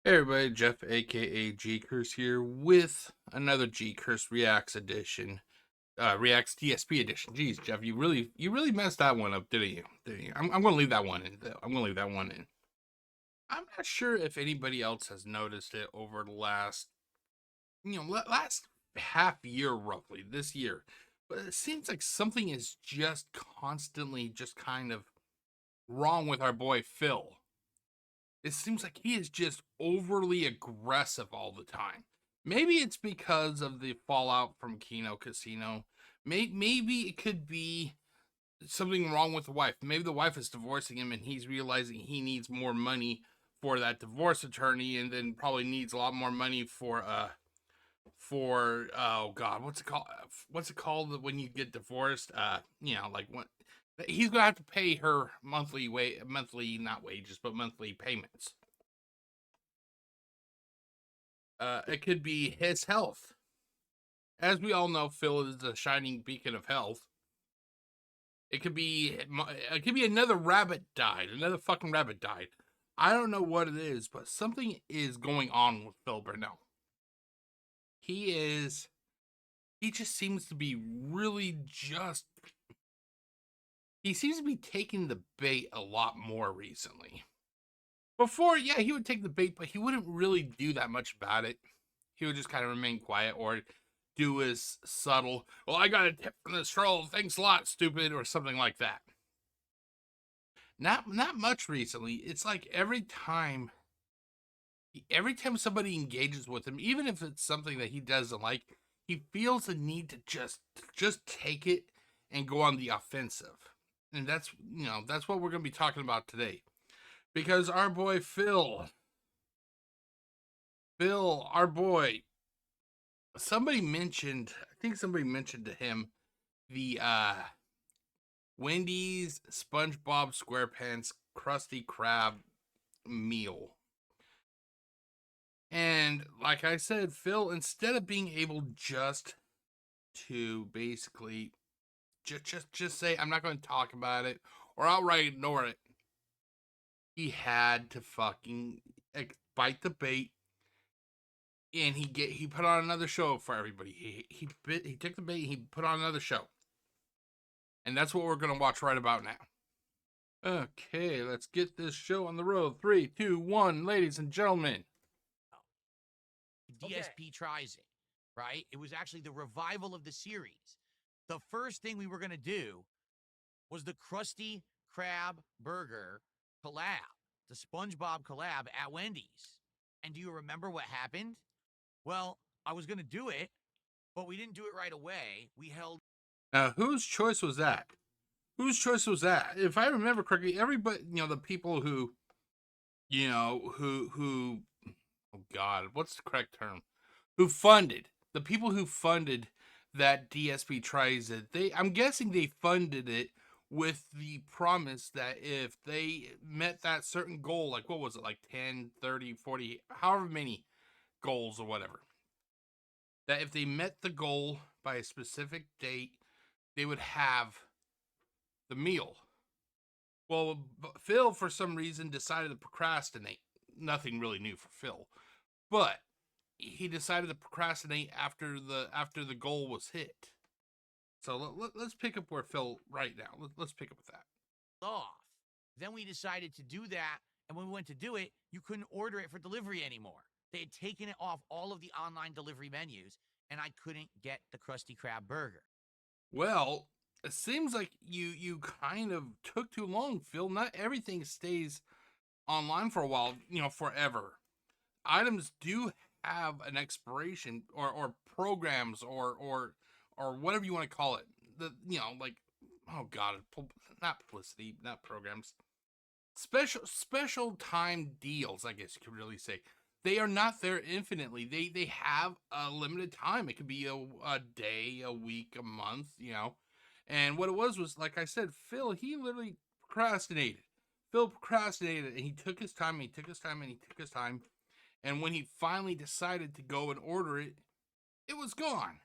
Hey everybody, Jeff aka GCurse here with another GCurse Reacts edition. Reacts DSP edition. Jeez, Jeff, you really messed that one up, didn't you? I'm gonna leave that one in. I'm gonna leave that one in. I'm not sure if anybody else has noticed it over the last last half year roughly, this year. But it seems like something is just constantly just kind of wrong with our boy Phil. It seems like he is just overly aggressive all the time. Maybe it's because of the fallout from Kino Casino. Maybe it could be something wrong with the wife. Maybe the wife is divorcing him and he's realizing he needs more money for that divorce attorney, and then probably needs a lot more money for oh god, what's it called? What's it called when you get divorced? Like what he's gonna have to pay her monthly not wages, but monthly payments. It could be his health. As we all know, Phil is a shining beacon of health. It could be another rabbit died. Another fucking rabbit died. I don't know what it is, but something is going on with Phil Burnell. He just seems to be he seems to be taking the bait a lot more recently. Before, yeah, he would take the bait, but he wouldn't really do that much about it. He would just kind of remain quiet or do his subtle, well, I got a tip from this troll, thanks a lot, stupid, or something like that. Not much recently. It's like every time somebody engages with him, even if it's something that he doesn't like, he feels the need to just take it and go on the offensive. And that's what we're going to be talking about today. Because our boy Phil, our boy, I think somebody mentioned to him the Wendy's SpongeBob SquarePants Krusty Krab meal. And like I said, Phil, instead of being able just to basically just say I'm not going to talk about it or outright ignore it, he had to fucking bite the bait, and he put on another show for everybody. He took the bait and he put on another show. And that's what we're going to watch right about now. Okay, let's get this show on the road. 3, 2, 1, ladies and gentlemen. DSP tries it, right? It was actually the revival of the series. The first thing we were going to do was the Krusty Krab Burger collab, the SpongeBob collab at Wendy's. And do you remember what happened? Well, I was going to do it, but we didn't do it right away. We held... Now, whose choice was that? Whose choice was that? If I remember correctly, everybody, the people who, oh God, what's the correct term? The people who funded that DSP tries it, I'm guessing they funded it with the promise that if they met that certain goal, like what was it, like 10, 30, 40, however many goals or whatever, that if they met the goal by a specific date, they would have the meal. Well, Phil, for some reason, decided to procrastinate. Nothing really new for Phil, but he decided to procrastinate after the goal was hit. So let's pick up where Phil right now. Let's pick up with that. Off. Then we decided to do that, and when we went to do it, you couldn't order it for delivery anymore. They had taken it off all of the online delivery menus, and I couldn't get the Krusty Krab burger. Well, it seems like you kind of took too long, Phil. Not everything stays online for a while, forever. Items do have an expiration, or programs, or whatever you want to call it. Like, oh God, not publicity, not programs. Special time deals, I guess you could really say. They are not there infinitely. They have a limited time. It could be a day, a week, a month, And what it was like I said, Phil, he literally procrastinated. Phil procrastinated, and he took his time, and he took his time, and he took his time. And when he finally decided to go and order it, it was gone.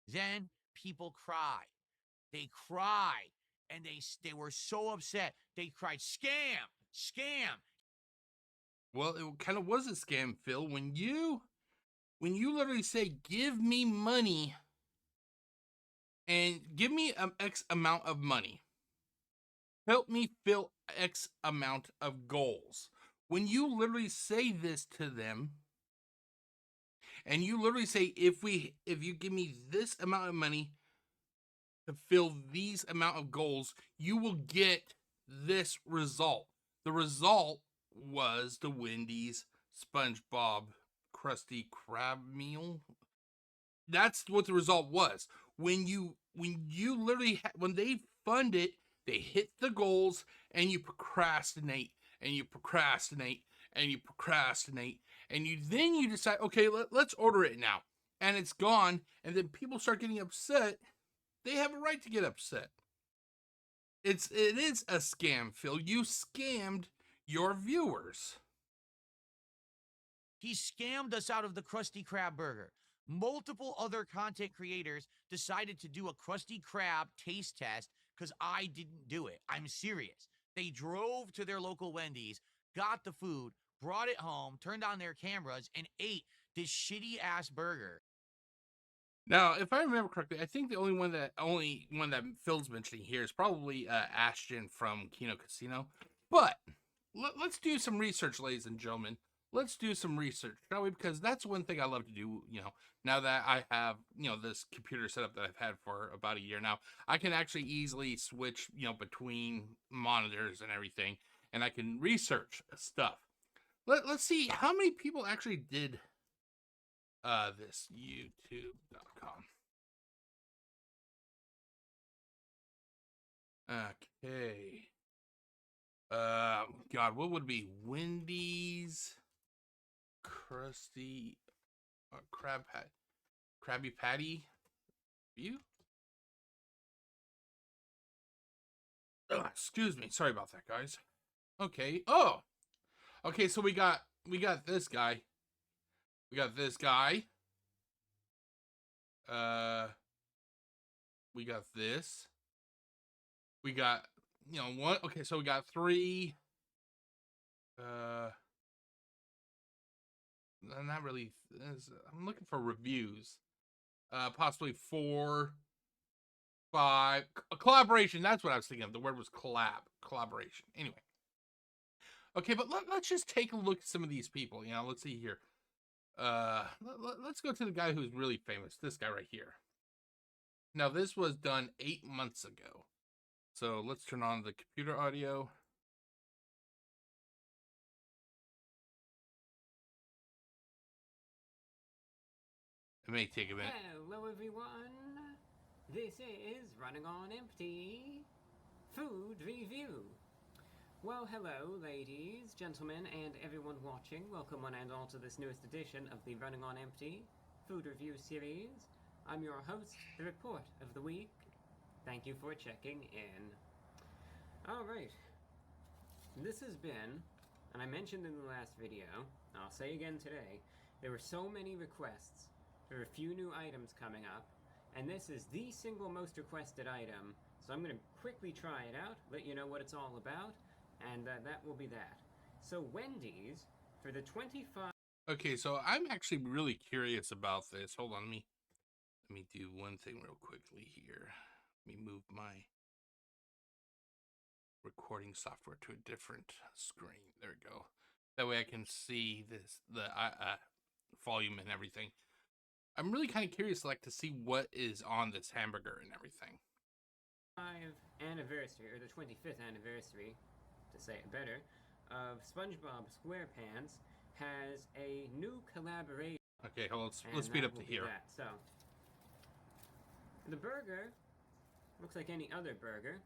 Then people cried. They cried, and they were so upset. They cried, scam, scam. Well, it kind of was a scam, Phil. When you literally say, "Give me money," and give me X amount of money, help me fill X amount of goals. When you literally say this to them, and you literally say, if you give me this amount of money to fill these amount of goals, you will get this result. The result was the Wendy's SpongeBob Krusty Krab meal. That's what the result was. When you literally when they fund it, they hit the goals, and you procrastinate and you procrastinate and you procrastinate, and you decide, okay, let's order it now, and it's gone, and then people start getting upset. They have a right to get upset. It is a scam, Phil. You scammed your viewers. He scammed us out of the Krusty Krab burger. Multiple other content creators decided to do a Krusty Krab taste test because I didn't do it. I'm serious. They drove to their local Wendy's, got the food, brought it home, turned on their cameras, and ate this shitty ass burger. Now, if I remember correctly, I think the only one that Phil's mentioning here is probably Ashton from Kino Casino. But let's do some research, ladies and gentlemen. Let's do some research, shall we? Because that's one thing I love to do. Now that I have this computer setup that I've had for about a year now, I can actually easily switch between monitors and everything, and I can research stuff. Let's see how many people actually did this youtube.com. Okay. God, what would it be? Wendy's Krusty Krabby Patty view? Excuse me. Sorry about that, guys. Okay. Oh. Okay, so we got this guy. We got this guy. We got this. We got, one. Okay, so we got 3. Not really. I'm looking for reviews. Possibly 4, 5. A collaboration. That's what I was thinking of. The word was collaboration. Anyway. Okay, but let's just take a look at some of these people. Let's see here. Let's go to the guy who's really famous. This guy right here. Now, this was done 8 months ago. So let's turn on the computer audio. It may take a minute. Hello everyone, this is Running on Empty Food Review. Well, hello ladies, gentlemen, and everyone watching. Welcome one and all to this newest edition of the Running on Empty Food Review series. I'm your host, the Report of the Week. Thank you for checking in. Alright, this has been, and I mentioned in the last video, I'll say again today, there were so many requests. There are a few new items coming up, and this is the single most requested item, so I'm going to quickly try it out, let you know what it's all about, and that will be that. So Wendy's, for the 25... Okay, so I'm actually really curious about this. Hold on, let me do one thing real quickly here. Let me move my recording software to a different screen. There we go. That way I can see the volume and everything. I'm really kind of curious, to see what is on this hamburger and everything. Anniversary, or the 25th anniversary, to say it better, of SpongeBob SquarePants has a new collaboration. Okay, hold on, let's speed up to here. So, the burger looks like any other burger.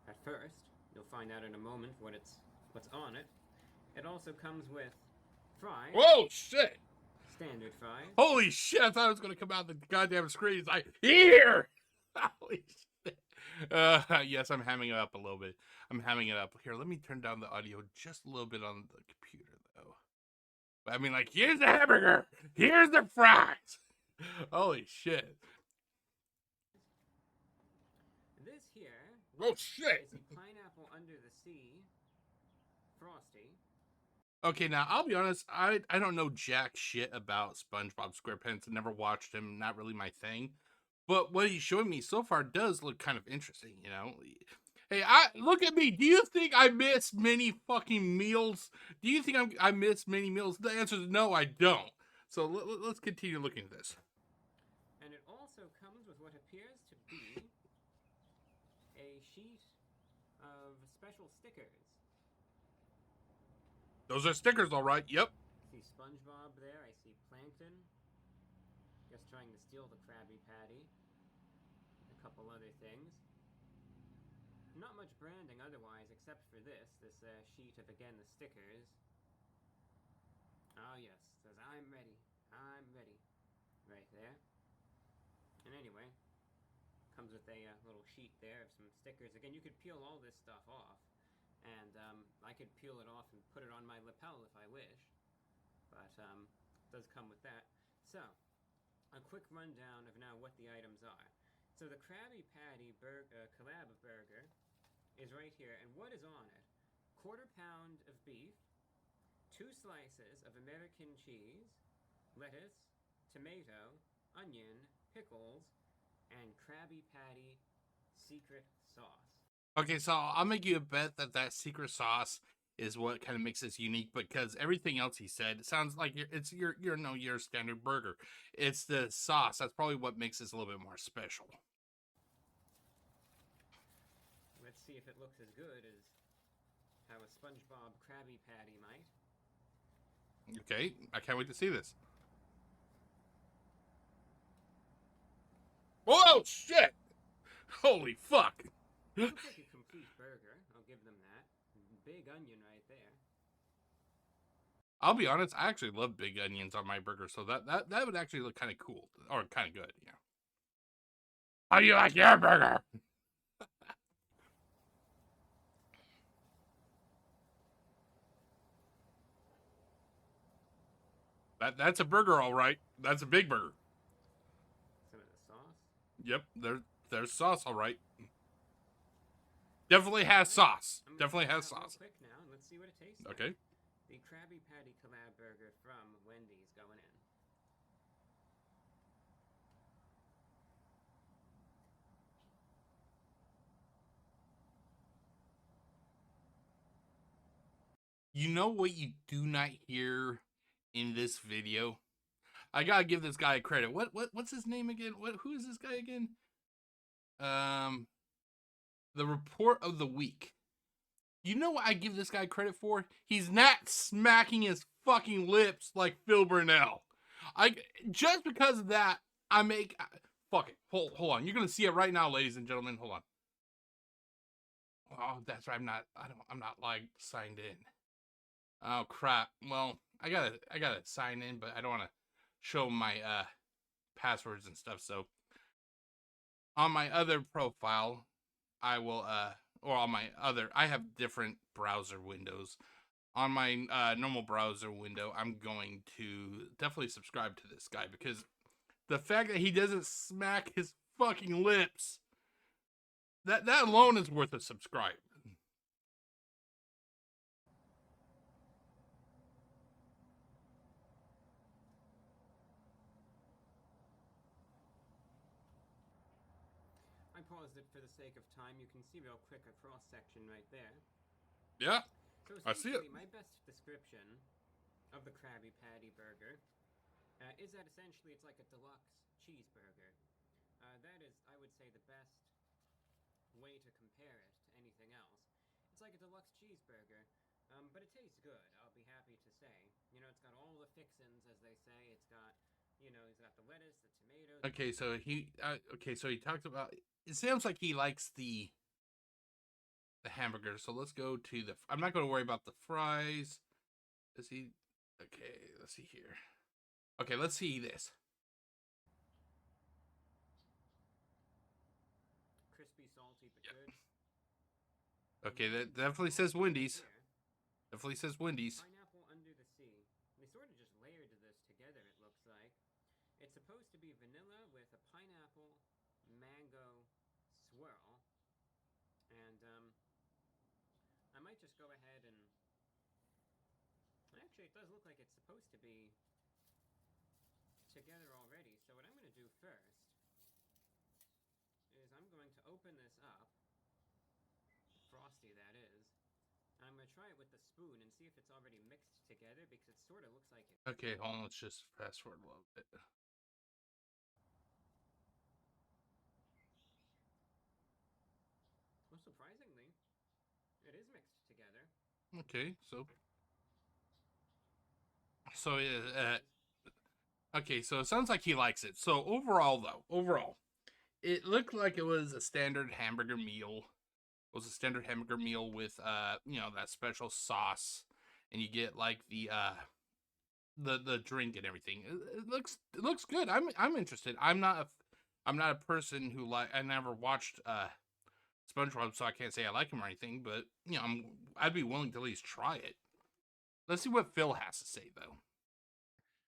At first, you'll find out in a moment what's on it. It also comes with fries. Whoa, shit! Standard fries. Holy shit, I thought it was going to come out the goddamn screen. It's like, here! Holy shit. Yes, I'm hamming it up a little bit. I'm hamming it up. Here, let me turn down the audio just a little bit on the computer, though. But I mean, here's the hamburger! Here's the fries! Holy shit. This here... Oh, shit! is a pineapple under the sea Frosty. Okay, now I'll be honest. I don't know jack shit about SpongeBob SquarePants. I never watched him. Not really my thing. But what he's showing me so far does look kind of interesting. You know. Hey, look at me. Do you think I missed many fucking meals? Do you think I missed many meals? The answer is no, I don't. So let's continue looking at this. And it also comes with what appears to be a sheet of special stickers. Those are stickers, all right. Yep. I see SpongeBob there. I see Plankton. Just trying to steal the Krabby Patty. A couple other things. Not much branding otherwise, except for this sheet of, again, the stickers. Oh yes, says I'm ready. I'm ready. Right there. And anyway, comes with a little sheet there of some stickers. Again, you could peel all this stuff off. And I could peel it off and put it on my lapel if I wish. But it does come with that. So, a quick rundown of now what the items are. So the Krabby Patty collab burger is right here. And what is on it? 1/4 pound of beef, 2 slices of American cheese, lettuce, tomato, onion, pickles, and Krabby Patty secret sauce. Okay, so I'll make you a bet that secret sauce is what kind of makes this unique, because everything else he said sounds like it's your standard burger. It's the sauce that's probably what makes this a little bit more special. Let's see if it looks as good as how a SpongeBob Krabby Patty might. Okay, I can't wait to see this. Whoa, shit! Holy fuck! Looks like a complete burger. I'll give them that. Big onion right there. I'll be honest, I actually love big onions on my burger, so that would actually look kind of cool, or kind of good, yeah. How do you like your burger? That's a burger, all right. That's a big burger. Some of the sauce. Yep, there's sauce, all right. Definitely has sauce. Definitely has sauce. Real quick now, and let's see what it tastes Okay. like. The Krabby Patty collab burger from Wendy's going in. You know what you do not hear in this video? I gotta give this guy credit. What's his name again? Who is this guy again? The report of the week. You know what I give this guy credit for? He's not smacking his fucking lips like Phil Burnell. Just because of that, fuck it. Hold on. You're gonna see it right now, ladies and gentlemen. Hold on. Oh, that's right. I'm not like signed in. Oh crap. Well, I gotta sign in, but I don't want to show my passwords and stuff. So on my other profile, I will or on my other, I have different browser windows. On my normal browser window, I'm going to definitely subscribe to this guy, because the fact that he doesn't smack his fucking lips, that alone is worth a subscribe. I paused it for the sake of time. You can see real quick a cross section right there. Yeah, So I see it. my best description of the Krabby Patty burger is that essentially it's like a deluxe cheeseburger. That is, I would say, the best way to compare it to anything else. It's like a deluxe cheeseburger, but it tastes good, I'll be happy to say. You know, it's got all the fixins, as they say. It's got, you know, it's got the lettuce, the tomato. Okay, so he talked about. It sounds like he likes the hamburger. So let's go to the. I'm not going to worry about the fries. Does he? Okay, let's see here. Okay, let's see this. Crispy, salty, but good. Okay, that definitely says Wendy's. Definitely says Wendy's. Pineapple under the sea. They sort of just layered this together, it looks like. It's supposed to be vanilla with a pineapple mango swirl. And I might just go ahead and actually, it does look like it's supposed to be together already. So what I'm going to do first is I'm going to open this up, frosty that is, and I'm going to try it with the spoon and see if it's already mixed together, because it sort of looks like it. Okay, hold on. Let's just fast forward a little bit. Well, surprisingly, it is mixed together. Okay, so okay, so it sounds like he likes it. So overall, it looked like it was a standard hamburger meal. It was a standard hamburger meal with that special sauce, and you get like the drink and everything. It looks good. I'm interested. I'm not a person who I never watched SpongeBob, so I can't say I like him or anything, but I'd be willing to at least try it. Let's see what Phil has to say though.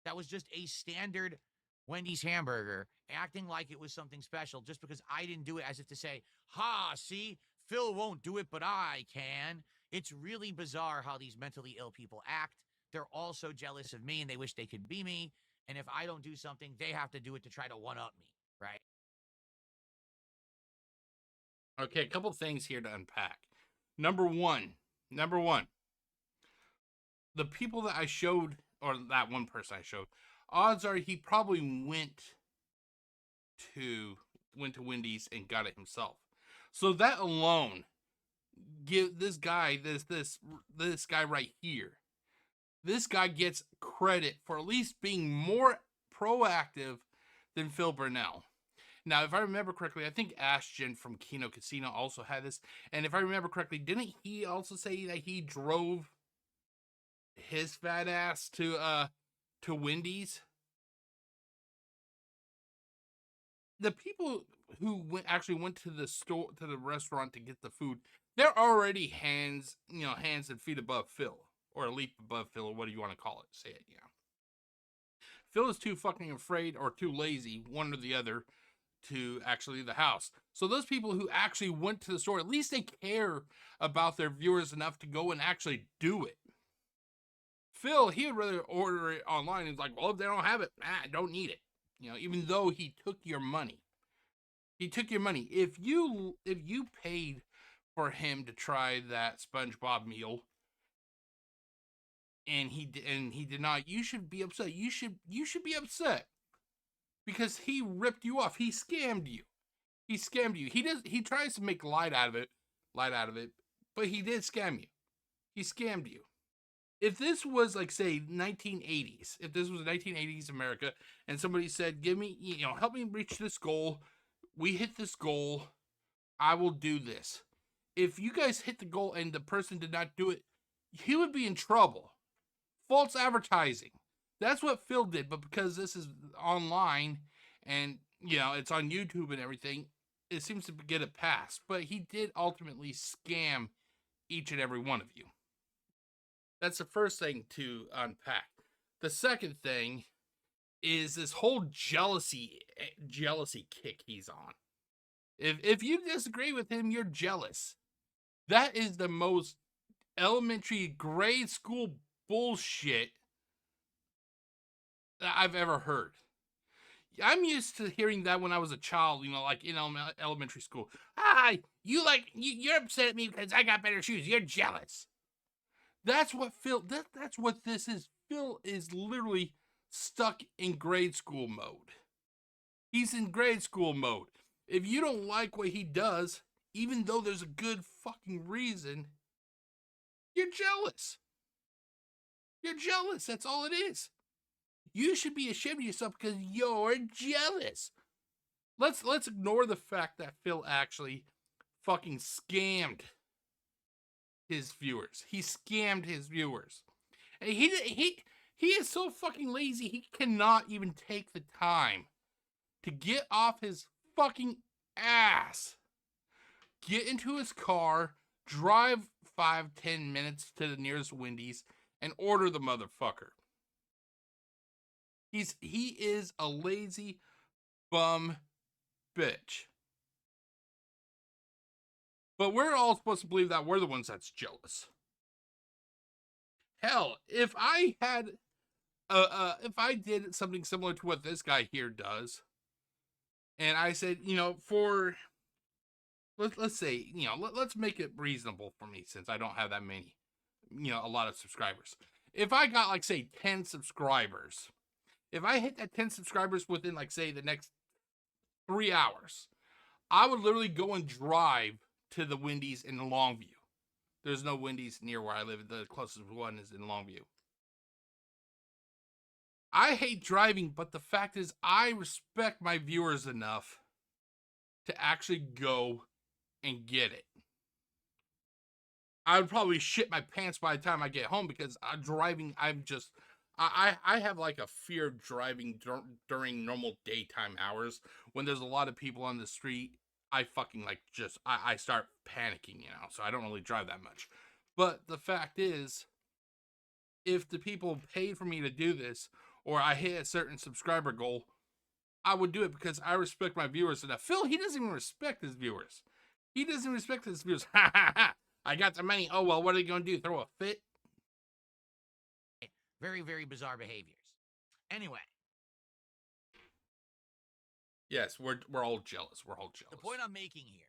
That was just a standard Wendy's hamburger, acting like it was something special just because I didn't do it, as if to say, ha, see, Phil won't do it, but I can. It's really bizarre how these mentally ill people act. They're all so jealous of me and they wish they could be me. And if I don't do something, they have to do it to try to one-up me, right? Okay, a couple things here to unpack. Number one, the people that I showed, or that one person I showed, odds are he probably went to Wendy's and got it himself. So that alone, give this guy this guy right here. This guy gets credit for at least being more proactive than Phil Burnell. Now, if I remember correctly, I think Ashton from Kino Casino also had this. And if I remember correctly, didn't he also say that he drove his fat ass to Wendy's? The people who actually went to the restaurant to get the food, they're already hands and feet above Phil, or a leap above Phil, or what do you want to call it? Say it, Phil is too fucking afraid or too lazy, one or the other, to actually leave the house. So those people who actually went to the store, at least they care about their viewers enough to go and actually do it. Phil, he would rather order it online. He's like, well, if they don't have it, I don't need it. Even though he took your money. He took your money. If you paid for him to try that SpongeBob meal and he did not, you should be upset. You should be upset. Because he ripped you off. He scammed you. He tries to make light out of it, but he did scam you. He scammed you. If this was like, say, 1980s, if this was 1980s America and somebody said, "Give me, help me reach this goal. We hit this goal. I will do this." If you guys hit the goal and the person did not do it, he would be in trouble. False advertising. That's what Phil did, but because this is online and, it's on YouTube and everything, it seems to get a pass. But he did ultimately scam each and every one of you. That's the first thing to unpack. The second thing is this whole jealousy kick he's on. If you disagree with him, you're jealous. That is the most elementary grade school bullshit that I've ever heard. I'm used to hearing that when I was a child, like in elementary school. You're upset at me because I got better shoes. You're jealous. That's what Phil. That's what this is. Phil is literally stuck in grade school mode. He's in grade school mode. If you don't like what he does, even though there's a good fucking reason, you're jealous. You're jealous. That's all it is. You should be ashamed of yourself because you're jealous. Let's ignore the fact that Phil actually fucking scammed his viewers. He scammed his viewers. And he is so fucking lazy, he cannot even take the time to get off his fucking ass, get into his car, drive 5-10 minutes to the nearest Wendy's, and order the motherfucker. He is a lazy bum bitch. But we're all supposed to believe that we're the ones that's jealous. Hell, if I did something similar to what this guy here does, and I said, let's say, let's make it reasonable for me since I don't have that many, a lot of subscribers. If I got like say 10 subscribers, if I hit that 10 subscribers within like say the next 3 hours, I would literally go and drive to the Wendy's in Longview. There's no Wendy's near where I live. The closest one is in Longview. I hate driving, but the fact is I respect my viewers enough to actually go and get it. I would probably shit my pants by the time I get home because I have like a fear of driving during normal daytime hours. When there's a lot of people on the street, I fucking I start panicking, so I don't really drive that much. But the fact is, if the people paid for me to do this, or I hit a certain subscriber goal, I would do it because I respect my viewers enough. Phil, he doesn't even respect his viewers. He doesn't respect his viewers. Ha ha ha! I got the money. Oh well, what are you gonna do? Throw a fit? Very, very bizarre behaviors. Anyway. Yes, we're all jealous. We're all jealous. The point I'm making here.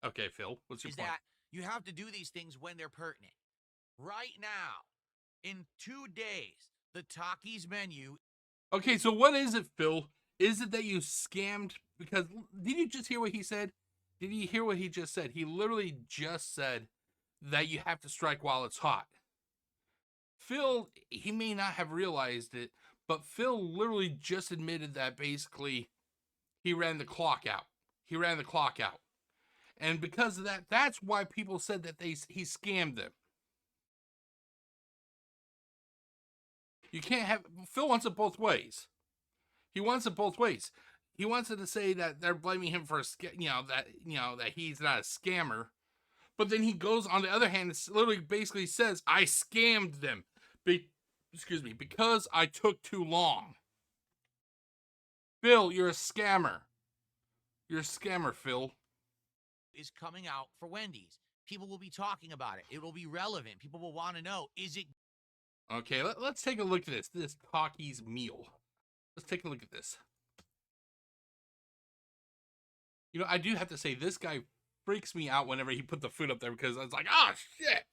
Okay, Phil, what's your point? Is that you have to do these things when they're pertinent. Right now, in 2 days, the Takis menu. Okay, so what is it, Phil? Is it that you scammed? Because did you just hear what he said? Did you hear what he just said? He literally just said that you have to strike while it's hot. Phil, he may not have realized it, but Phil literally just admitted that basically he ran the clock out. He ran the clock out. And because of that, that's why people said that he scammed them. You can't have... Phil wants it both ways. He wants it both ways. He wants it to say that they're blaming him for that he's not a scammer. But then he goes on the other hand, it literally basically says, I scammed them. Because I took too long. Phil, you're a scammer. You're a scammer, Phil. Is coming out for Wendy's. People will be talking about it. It will be relevant. People will want to know, is it... Okay, let's take a look at this Takis meal. Let's take a look at this. I do have to say, this guy freaks me out whenever he put the food up there because I was like, oh, shit.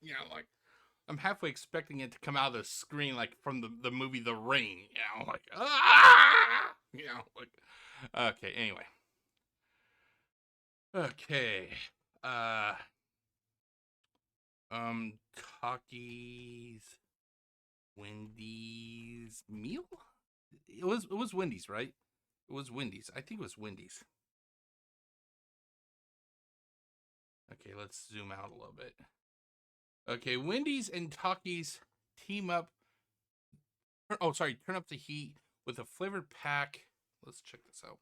I'm halfway expecting it to come out of the screen like from the movie The Ring. Like, ah! Okay, anyway. Okay. Takis, Wendy's meal? It was Wendy's, right? It was Wendy's. I think it was Wendy's. Okay, let's zoom out a little bit. Okay, Wendy's and Takis team up. Turn up the heat with a flavored pack. Let's check this out.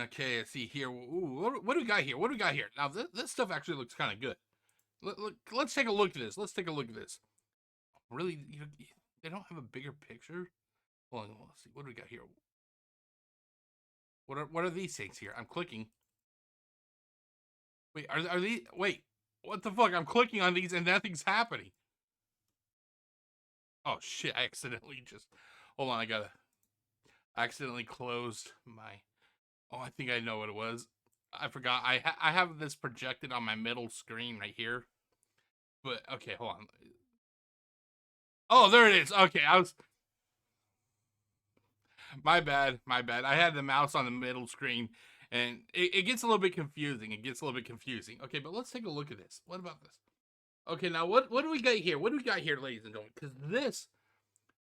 Okay, let's see here. Ooh, what do we got here? What do we got here? Now, this stuff actually looks kind of good. Let's take a look at this. Let's take a look at this. Really, they don't have a bigger picture? Hold on, let's see. What do we got here? What are these things here? I'm clicking. Wait, are these... Wait, what the fuck? I'm clicking on these and nothing's happening. Oh, shit. I accidentally just... Hold on, I accidentally closed my... Oh, I think I know what it was. I forgot. I have this projected on my middle screen right here. But, okay, hold on. Oh, there it is. Okay, My bad. I had the mouse on the middle screen, and it gets a little bit confusing. Okay, but let's take a look at this. What about this? Okay, now what do we got here? What do we got here, ladies and gentlemen? Because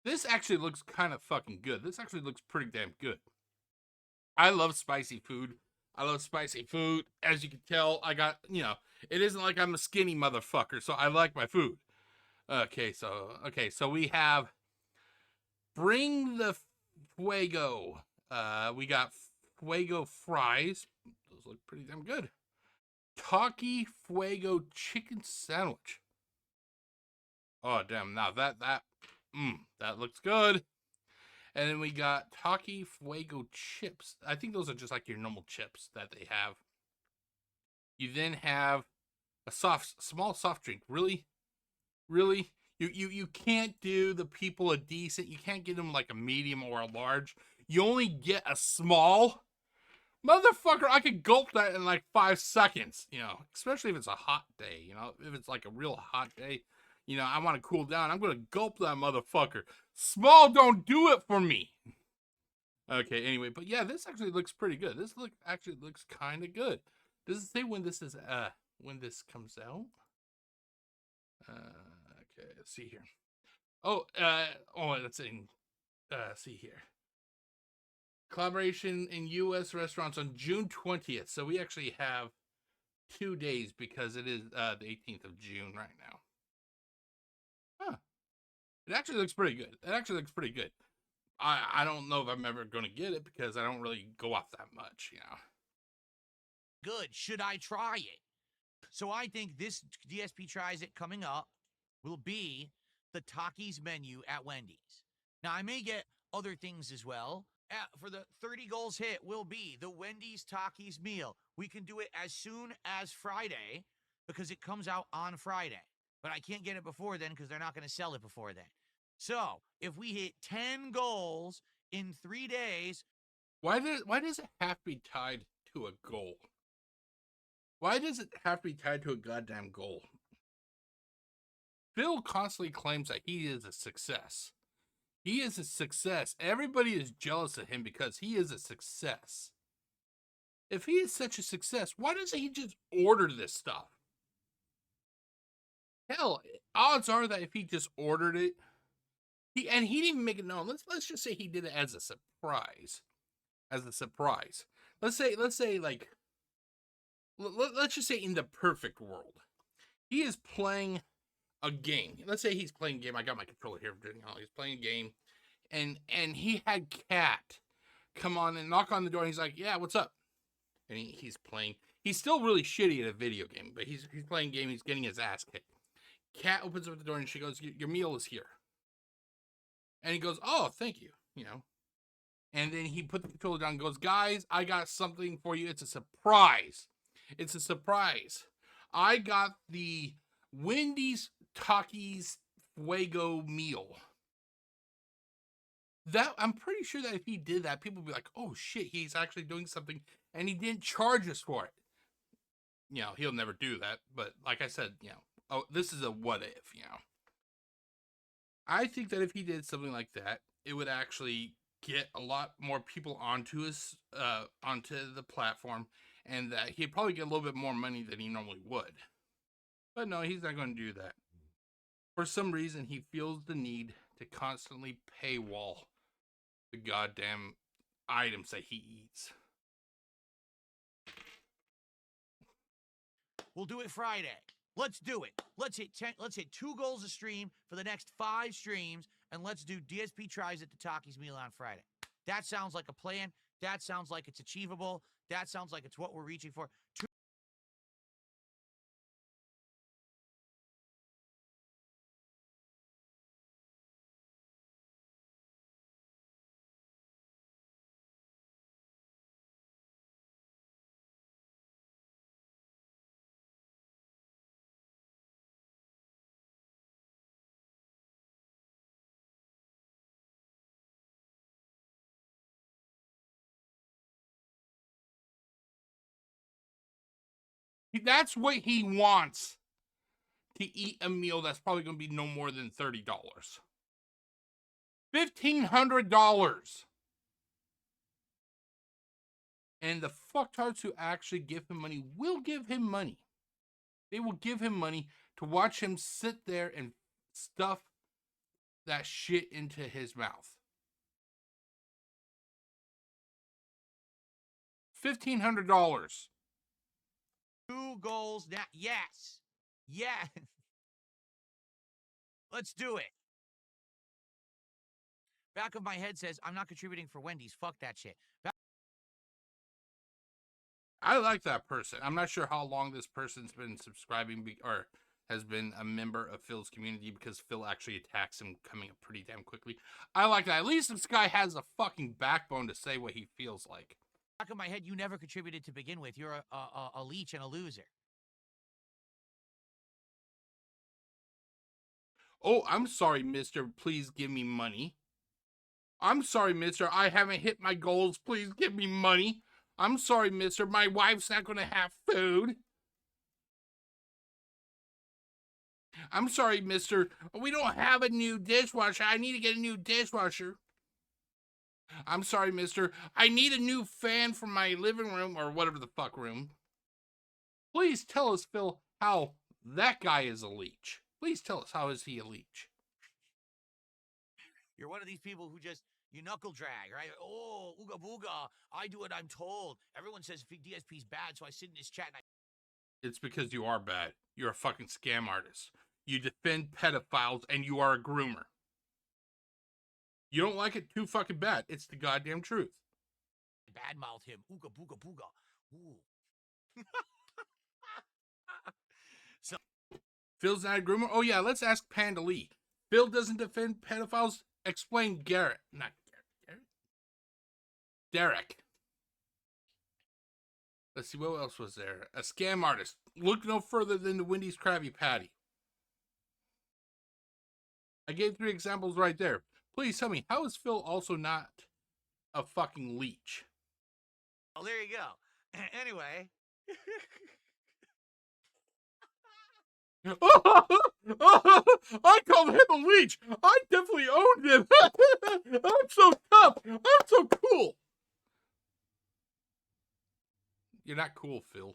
this actually looks kind of fucking good. This actually looks pretty damn good. I love spicy food. As you can tell, I got, it isn't like I'm a skinny motherfucker, so I like my food. Okay, so we have Bring the Fuego. We got Fuego fries. Those look pretty damn good. Taki Fuego chicken sandwich. Oh, damn. Now that looks good. And then we got Taki Fuego chips. I think those are just like your normal chips that they have. You then have a small soft drink. Really? Really? You can't do the people a decent. You can't get them like a medium or a large. You only get a small. Motherfucker, I could gulp that in like 5 seconds, you know, especially if it's a hot day, you know, if it's like a real hot day, you know, I want to cool down. I'm going to gulp that motherfucker. Small don't do it for me. Okay, anyway, but yeah, this actually looks pretty good. This actually looks kind of good. Does it say when this is when this comes out? Okay, let's see here. Oh, let's see here. Collaboration in U.S. restaurants on June 20th. So we actually have 2 days because it is the 18th of June right now. Huh. It actually looks pretty good. It actually looks pretty good. I don't know if I'm ever going to get it because I don't really go off that much, you know. Good. Should I try it? So I think this DSP tries it coming up will be the Takis menu at Wendy's. Now, I may get other things as well. For the 30 goals hit will be the Wendy's Takis meal. We can do it as soon as Friday because it comes out on Friday. But I can't get it before then because they're not going to sell it before then. So, if we hit 10 goals in 3 days... Why does it have to be tied to a goal? Why does it have to be tied to a goddamn goal? Phil constantly claims that he is a success. He is a success. Everybody is jealous of him because he is a success. If he is such a success, why doesn't he just order this stuff? Hell, odds are that if he just ordered it, he didn't even make it known. Let's just say he did it as a surprise. As a surprise. Let's say like let's just say in the perfect world, he is playing a game. Let's say he's playing a game. I got my controller here. He's playing a game, and he had Cat come on and knock on the door. And he's like, "Yeah, what's up?" And he's playing. He's still really shitty at a video game, but he's playing a game. He's getting his ass kicked. Cat opens up the door and she goes, "Your meal is here." And he goes, "Oh, thank you." You know. And then he put the controller down and goes, "Guys, I got something for you. It's a surprise. It's a surprise. I got the Wendy's Takis Fuego meal." That I'm pretty sure that if he did that, people would be like, "Oh shit, he's actually doing something," and he didn't charge us for it. You know, he'll never do that. But like I said, you know, oh, this is a what if. You know, I think that if he did something like that, it would actually get a lot more people onto the platform, and that he'd probably get a little bit more money than he normally would. But no, he's not going to do that. For some reason, he feels the need to constantly paywall the goddamn items that he eats. We'll do it Friday. Let's do it. Let's hit 2 goals a stream for the next 5 streams, and let's do DSP tries at the Takis meal on Friday. That sounds like a plan. That sounds like it's achievable. That sounds like it's what we're reaching for. That's what he wants, to eat a meal that's probably going to be no more than $30. $1,500. And the fucktards who actually give him money will give him money. They will give him money to watch him sit there and stuff that shit into his mouth. $1,500. 2 goals now. Yes. Yes. Let's do it. Back of my head says, I'm not contributing for Wendy's. Fuck that shit. I like that person. I'm not sure how long this person's been subscribing or has been a member of Phil's community because Phil actually attacks him coming up pretty damn quickly. I like that. At least this guy has a fucking backbone to say what he feels like. Back of my head, you never contributed to begin with. You're a leech and a loser. Oh, I'm sorry, mister. Please give me money. I'm sorry, mister. I haven't hit my goals. Please give me money. I'm sorry, mister. My wife's not going to have food. I'm sorry, mister. We don't have a new dishwasher. I need to get a new dishwasher. I'm sorry, mister. I need a new fan for my living room or whatever the fuck room. Please tell us, Phil, how that guy is a leech. Please tell us, how is he a leech? You're one of these people who just, you knuckle drag, right? Oh, ooga booga. I do what I'm told. Everyone says DSP's bad, so I sit in this chat and It's because you are bad. You're a fucking scam artist. You defend pedophiles and you are a groomer. You don't like it too fucking bad. It's the goddamn truth. badmouth him. Ooga booga booga. Ooh. So Phil's not a groomer? Oh yeah, let's ask Panda Lee. Phil doesn't defend pedophiles? Explain Garrett. Not Garrett. Derek. Let's see, what else was there? A scam artist. Look no further than the Wendy's Krabby Patty. I gave 3 examples right there. Please tell me, how is Phil also not a fucking leech? well, there you go. Anyway. I called him a leech. I definitely owned him. I'm so tough. I'm so cool. You're not cool, Phil.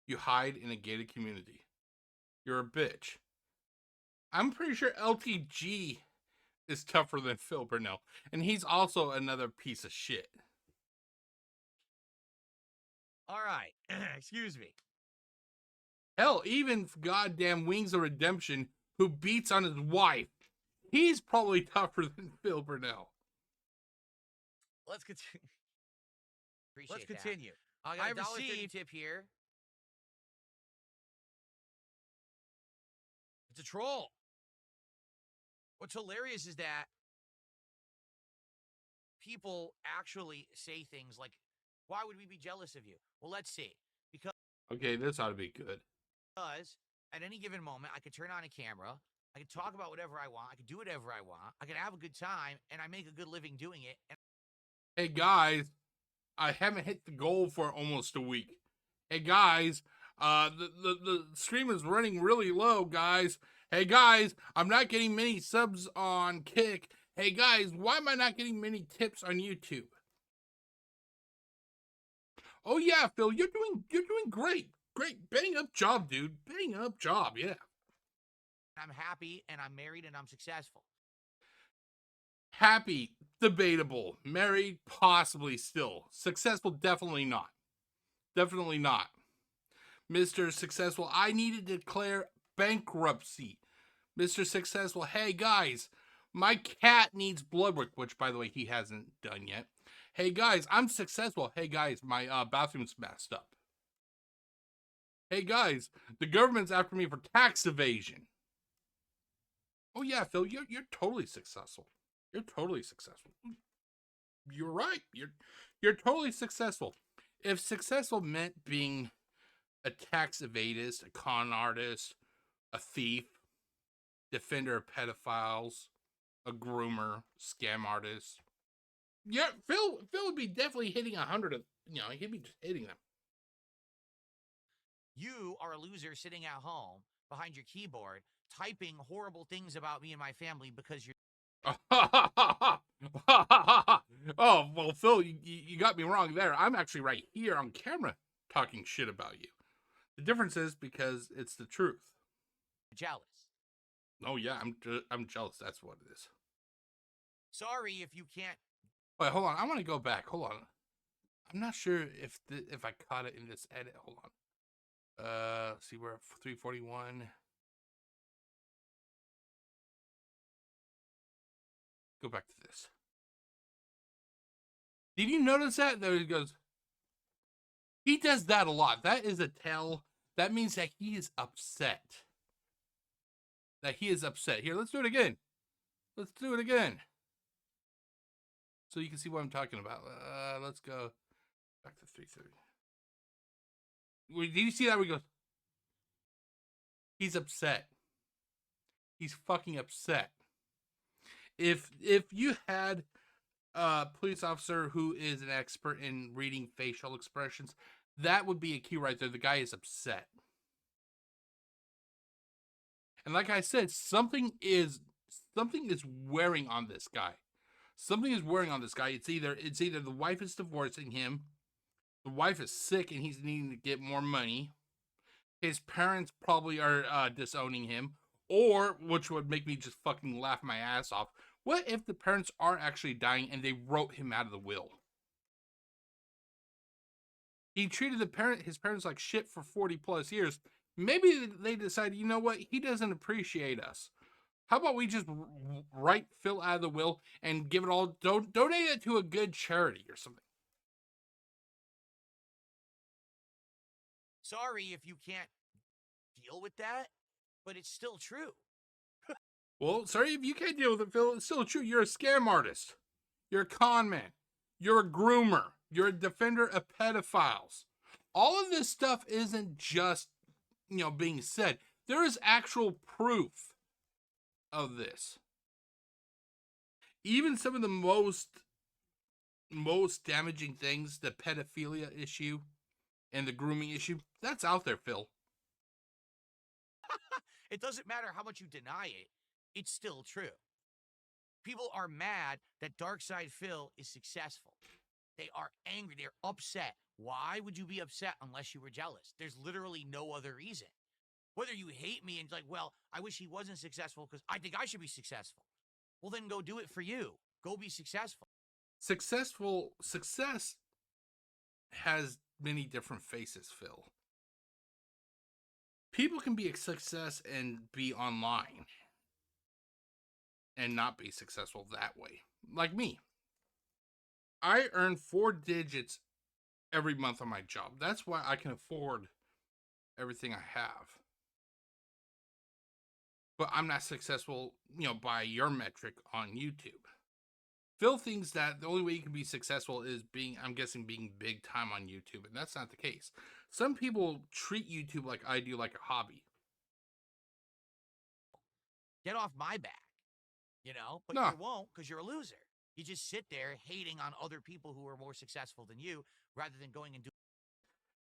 You hide in a gated community. You're a bitch. I'm pretty sure LTG is tougher than Phil Burnell. And he's also another piece of shit. All right. Excuse me. Hell, even goddamn Wings of Redemption, who beats on his wife, he's probably tougher than Phil Burnell. Let's continue. Let's Appreciate that. continue. I got I a $1.30 received- tip here. It's a troll. What's hilarious is that people actually say things like, why would we be jealous of you? Well, let's see. Okay, this ought to be good. Because at any given moment, I could turn on a camera, I could talk about whatever I want, I could do whatever I want, I could have a good time, and I make a good living doing it. And Hey guys, I haven't hit the goal for almost a week. Hey guys, the stream is running really low, guys. Hey guys, I'm not getting many subs on Kick. Hey guys, why am I not getting many tips on YouTube? Oh yeah, Phil, you're doing great. Great. Bang up job, dude. Bang up job, yeah. I'm happy, and I'm married, and I'm successful. Happy, debatable. Married, possibly still. Successful, definitely not. Definitely not. Mr. Successful, I need to declare bankruptcy. Mr. Successful, hey guys, my cat needs blood work, which by the way, he hasn't done yet. Hey guys, I'm successful. Hey guys, my bathroom's messed up. Hey guys, the government's after me for tax evasion. Oh yeah, Phil, you're totally successful. You're totally successful. You're right. You're totally successful. If successful meant being a tax evadist, a con artist, a thief, defender of pedophiles, a groomer, scam artist, yeah, Phil would be definitely hitting 100 of, he'd be just hitting them. You are a loser sitting at home behind your keyboard, typing horrible things about me and my family because you're. Oh, well, Phil, you got me wrong there. I'm actually right here on camera talking shit about you. The difference is because it's the truth. Jealous. Oh yeah, I'm jealous. That's what it is. Sorry if you can't. Wait, hold on. I want to go back. Hold on. I'm not sure if I caught it in this edit. Hold on. Let's see, we're at 341. Go back to this. Did you notice that? There he goes. He does that a lot. That is a tell. That means that he is upset. that he is upset. Here, let's do it again. Let's do it again. So you can see what I'm talking about. Let's go back to 3:30. Did you see that? Where he goes, he's upset. He's fucking upset. If you had a police officer who is an expert in reading facial expressions, that would be a key right there. The guy is upset. And like I said, something is wearing on this guy. Something is wearing on this guy. It's either the wife is divorcing him, the wife is sick and he's needing to get more money. His parents probably are disowning him, or, which would make me just fucking laugh my ass off, what if the parents are actually dying and they wrote him out of the will? He treated his parents like shit for 40 plus years. Maybe they decided, you know what, he doesn't appreciate us. How about we just write Phil out of the will and give it all, donate it to a good charity or something? Sorry if you can't deal with that, but it's still true. Well, sorry if you can't deal with it, Phil. It's still true. You're a scam artist. You're a con man. You're a groomer. You're a defender of pedophiles. All of this stuff isn't just, being said. There is actual proof of this. Even some of the most damaging things, the pedophilia issue and the grooming issue, that's out there, Phil. It doesn't matter how much you deny it. It's still true. People are mad that Darkside Phil is successful. They are angry. They're upset. Why would you be upset unless you were jealous? There's literally no other reason. Whether you hate me and like, well, I wish he wasn't successful because I think I should be successful. Well, then go do it for you. Go be successful. Success has many different faces, Phil. People can be a success and be online and not be successful that way. Like me. I earn 4 digits every month on my job. That's why I can afford everything I have. But I'm not successful, by your metric on YouTube. Phil thinks that the only way you can be successful is being big time on YouTube, and that's not the case. Some people treat YouTube like I do, like a hobby. Get off my back, but No. you won't because you're a loser. You just sit there hating on other people who are more successful than you rather than going and doing.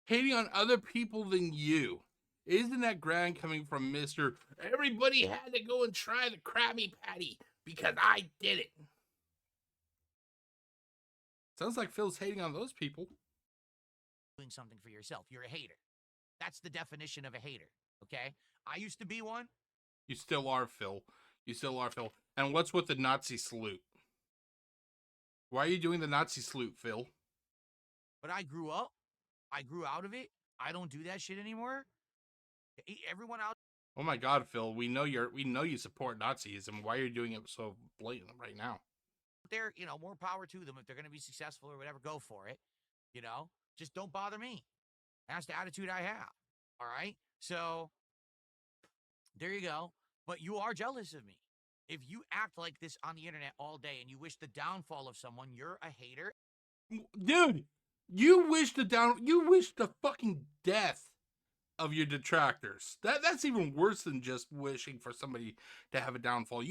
Hating on other people than you. Isn't that grand coming from Mr. Everybody had to go and try the Krabby Patty because I did it? Sounds like Phil's hating on those people. Doing something for yourself. You're a hater. That's the definition of a hater, okay? I used to be one. You still are, Phil. You still are, Phil. And what's with the Nazi salute? Why are you doing the Nazi salute, Phil? But I grew up. I grew out of it. I don't do that shit anymore. Everyone out Oh my God, Phil! We know you support Nazism. Why are you doing it so blatant right now? there, more power to them. If they're going to be successful or whatever, go for it. Just don't bother me. That's the attitude I have. All right. So there you go. But you are jealous of me. If you act like this on the internet all day and you wish the downfall of someone, you're a hater. Dude, you wish the fucking death of your detractors. That's even worse than just wishing for somebody to have a downfall.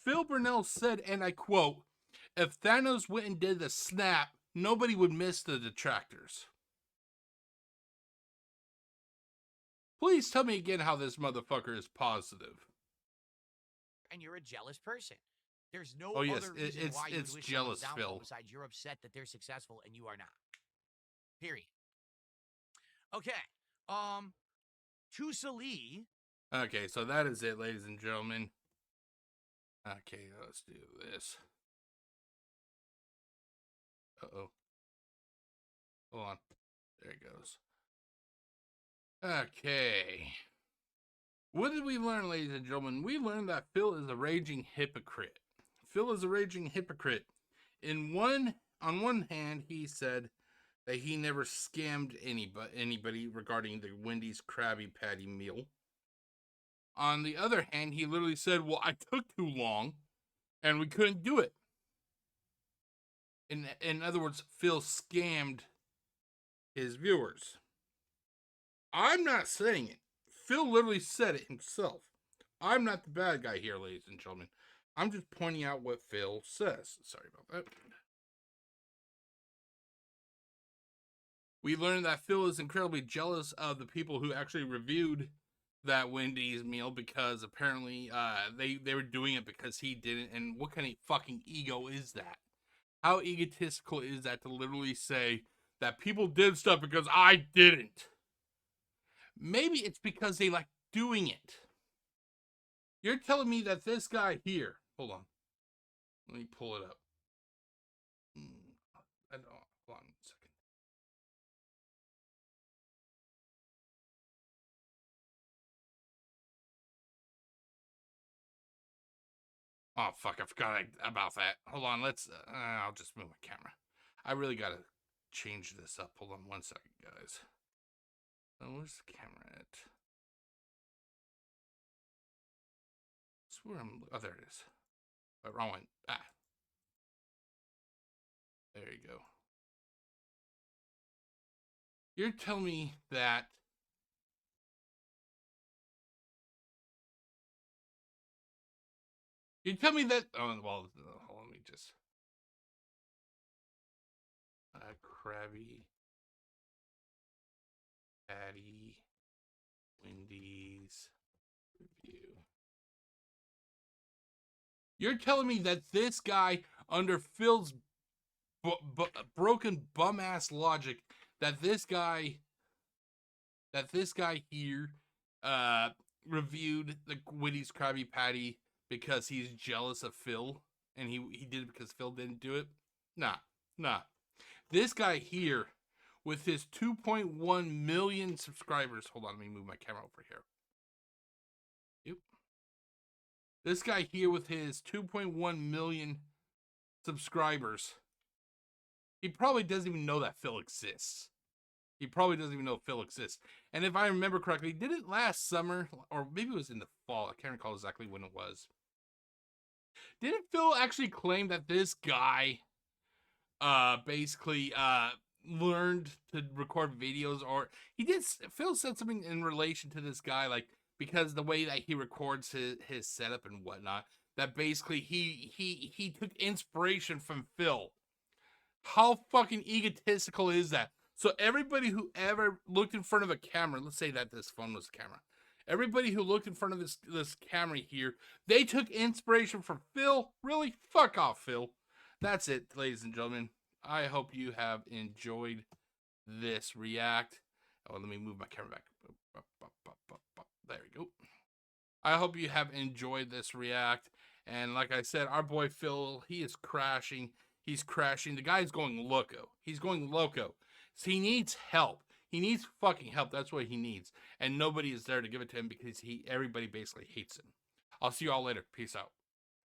Phil Burnell said, and I quote, "If Thanos went and did the snap, nobody would miss the detractors." Please tell me again how this motherfucker is positive. And you're a jealous person. There's no Oh, yes, other reason why you would it's wish jealous, someone downfall Phil. besides you're upset that they're successful and you are not. Period. Okay. To Salee. Okay, so that is it, ladies and gentlemen. Okay, let's do this. Uh-oh. Hold on. There it goes. Okay. What did we learn, ladies and gentlemen? We learned that Phil is a raging hypocrite. Phil is a raging hypocrite. On one hand, he said that he never scammed anybody regarding the Wendy's Krabby Patty meal. On the other hand, he literally said, well, I took too long and we couldn't do it. In other words, Phil scammed his viewers. I'm not saying it. Phil literally said it himself. I'm not the bad guy here, ladies and gentlemen. I'm just pointing out what Phil says. Sorry about that. We learned that Phil is incredibly jealous of the people who actually reviewed that Wendy's meal because apparently they were doing it because he didn't. And what kind of fucking ego is that? How egotistical is that to literally say that people did stuff because I didn't? Maybe it's because they like doing it. You're telling me that this guy here, hold on, let me pull it up. I don't, hold on a second. Oh fuck, I forgot about that. Hold on, let's, I'll just move my camera. I really gotta change this up. Hold on one second, guys. Where's the camera at? Where I'm, oh, there it is. Oh, wrong one. Ah. There you go. You're telling me that oh, well, hold on, let me just Krabby, Patty, Wendy's review. You're telling me that this guy, under Phil's broken bum ass logic, that this guy here reviewed the Wendy's Krabby Patty because he's jealous of Phil, and he did it because Phil didn't do it? Nah. This guy here, with his 2.1 million subscribers, hold on, let me move my camera over here. Yep. This guy here with his 2.1 million subscribers, he probably doesn't even know that Phil exists. He probably doesn't even know Phil exists. And if I remember correctly, did it last summer? Or maybe it was in the fall. I can't recall exactly when it was. Didn't Phil actually claim that this guy basically learned to record videos? Or he did, Phil said something in relation to this guy, like, because the way that he records his setup and whatnot, that basically he took inspiration from Phil. How fucking egotistical is that? So everybody who ever looked in front of a camera, let's say that this phone was a camera, everybody who looked in front of this camera here, they took inspiration from Phil. Really? Fuck off, Phil. That's it, ladies and gentlemen. I hope you have enjoyed this react. Oh, let me move my camera back. There we go. I hope you have enjoyed this react. And like I said, our boy Phil, he is crashing. He's crashing. The guy's going loco. He's going loco. So he needs help. He needs fucking help. That's what he needs. And nobody is there to give it to him because everybody basically hates him. I'll see you all later. Peace out.